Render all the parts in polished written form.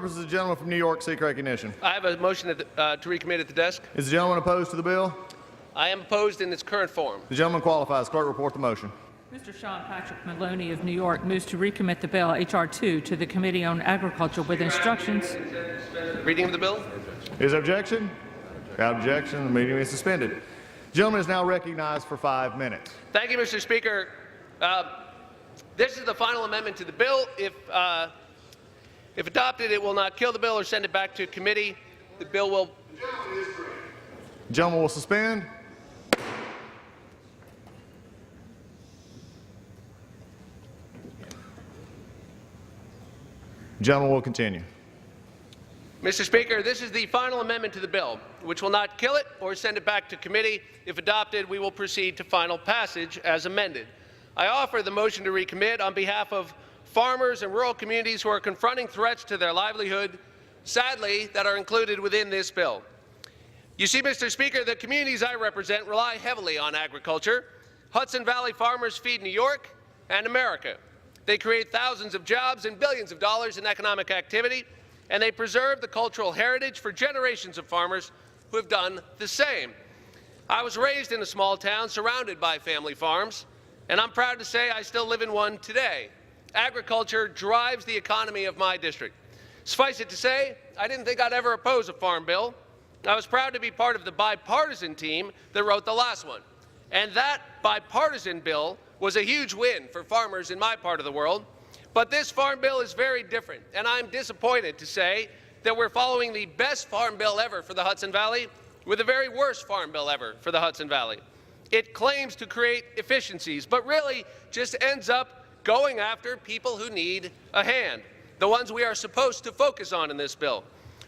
purposes, the gentleman from New York seek recognition. I have a motion to recommit at the desk. Is the gentleman opposed to the bill? I am opposed in its current form. The gentleman qualifies. Clerk, report the motion. Mr. Sean Patrick Maloney of New York moves to recommit the bill H.R. 2 to the Committee on Agriculture with instructions. Reading of the bill. Is there objection? Without objection, the meeting is suspended. The gentleman is now recognized for 5 minutes. Thank you, Mr. Speaker. This is the final amendment to the bill. If adopted, it will not kill the bill or send it back to committee. The bill will. The gentleman will suspend. The gentleman will continue. Mr. Speaker, this is the final amendment to the bill, which will not kill it or send it back to committee. If adopted, we will proceed to final passage as amended. I offer the motion to recommit on behalf of farmers and rural communities who are confronting threats to their livelihood, sadly, that are included within this bill. You see, Mr. Speaker, the communities I represent rely heavily on agriculture. Hudson Valley farmers feed New York and America. They create thousands of jobs and billions of dollars in economic activity, and they preserve the cultural heritage for generations of farmers who have done the same. I was raised in a small town surrounded by family farms, and I'm proud to say I still live in one today. Agriculture drives the economy of my district. Suffice it to say, I didn't think I'd ever oppose a farm bill. I was proud to be part of the bipartisan team that wrote the last one. And that bipartisan bill was a huge win for farmers in my part of the world. But this farm bill is very different, and I'm disappointed to say that we're following the best farm bill ever for the Hudson Valley with the very worst farm bill ever for the Hudson Valley. It claims to create efficiencies, but really just ends up going after people who need a hand, the ones we are supposed to focus on in this bill.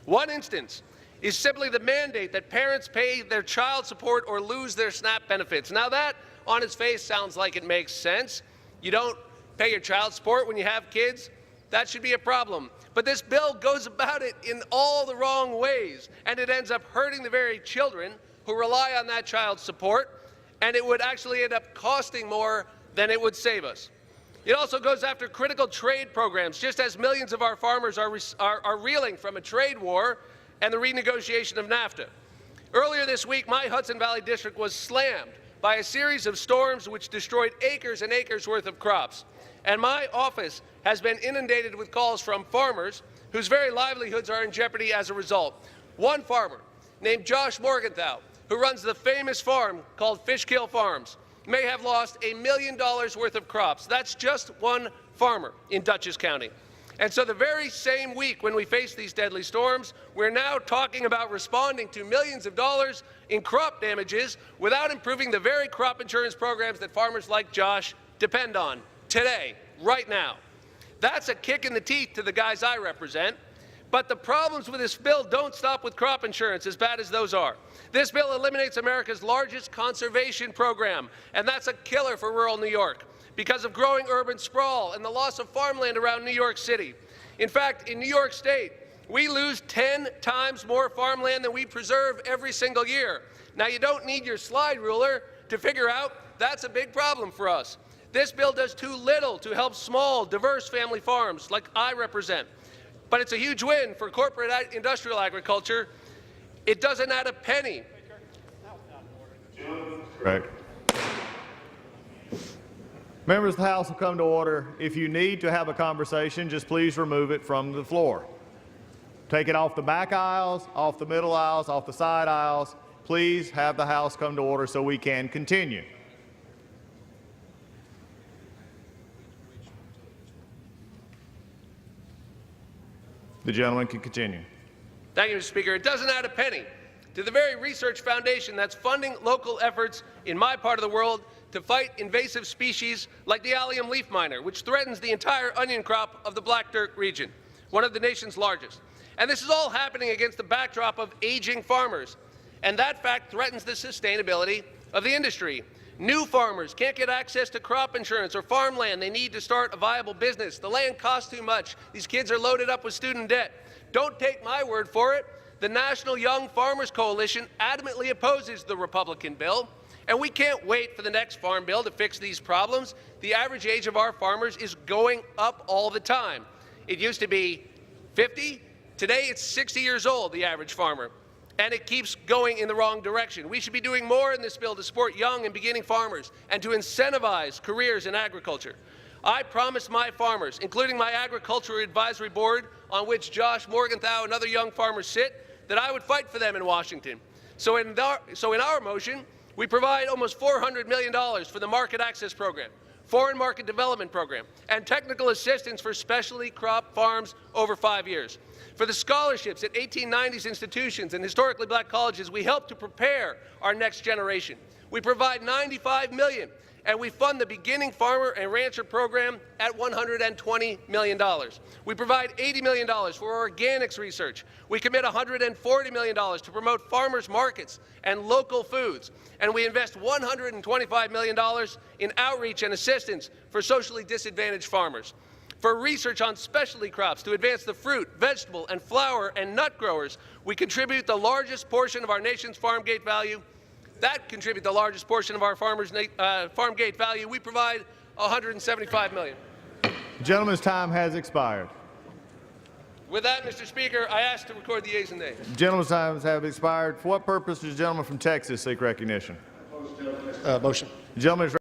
One instance is simply the mandate that parents pay their child support or lose their SNAP benefits. Now that, on its face, sounds like it makes sense. You don't pay your child support when you have kids. That should be a problem. But this bill goes about it in all the wrong ways, and it ends up hurting the very children who rely on that child's support, and it would actually end up costing more than it would save us. It also goes after critical trade programs, just as millions of our farmers are reeling from a trade war and the renegotiation of NAFTA. Earlier this week, my Hudson Valley district was slammed by a series of storms which destroyed acres and acres worth of crops. And my office has been inundated with calls from farmers whose very livelihoods are in jeopardy as a result. One farmer named Josh Morgenthau, who runs the famous farm called Fishkill Farms, may have lost $1 million worth of crops. That's just one farmer in Dutchess County. And so the very same week when we face these deadly storms, we're now talking about responding to millions of dollars in crop damages without improving the very crop insurance programs that farmers like Josh depend on today, right now. That's a kick in the teeth to the guys I represent. But the problems with this bill don't stop with crop insurance, as bad as those are. This bill eliminates America's largest conservation program, and that's a killer for rural New York because of growing urban sprawl and the loss of farmland around New York City. In fact, in New York State, we lose 10 times more farmland than we preserve every single year. Now, you don't need your slide ruler to figure out that's a big problem for us. This bill does too little to help small, diverse family farms like I represent. But it's a huge win for corporate industrial agriculture. It doesn't add a penny. Right. Members of the House will come to order. If you need to have a conversation, just please remove it from the floor. Take it off the back aisles, off the middle aisles, off the side aisles. Please have the House come to order so we can continue. The gentleman can continue. Thank you, Mr. Speaker. It doesn't add a penny to the very research foundation that's funding local efforts in my part of the world to fight invasive species like the allium leaf miner, which threatens the entire onion crop of the Black Dirt region, one of the nation's largest. And this is all happening against the backdrop of aging farmers. And that fact threatens the sustainability of the industry. New farmers can't get access to crop insurance or farmland they need to start a viable business. The land costs too much. These kids are loaded up with student debt. Don't take my word for it. The National Young Farmers Coalition adamantly opposes the Republican bill, and we can't wait for the next farm bill to fix these problems. The average age of our farmers is going up all the time. It used to be 50, Today, it's 60 years old, the average farmer, and it keeps going in the wrong direction. We should be doing more in this bill to support young and beginning farmers and to incentivize careers in agriculture. I promised my farmers, including my Agricultural Advisory Board, on which Josh Morgenthau and other young farmers sit, that I would fight for them in Washington. So in our motion, we provide almost $400 million for the Market Access Program, Foreign Market Development Program, and technical assistance for specialty crop farms over 5 years. For the scholarships at 1890s institutions and historically black colleges, we help to prepare our next generation. We provide $95 million, and we fund the Beginning Farmer and Rancher Program at $120 million. We provide $80 million for organics research. We commit $140 million to promote farmers markets and local foods. And we invest $125 million in outreach and assistance for socially disadvantaged farmers. For research on specialty crops to advance the fruit, vegetable, and flower and nut growers, we contribute the largest portion of our nation's farm gate value. That contribute the largest portion of our farm gate value. We provide $175 million. The gentleman's time has expired. With that, Mr. Speaker, I ask to record the yeas and nays. The gentleman's time has expired. For what purpose does the gentleman from Texas seek recognition? Motion. The gentleman is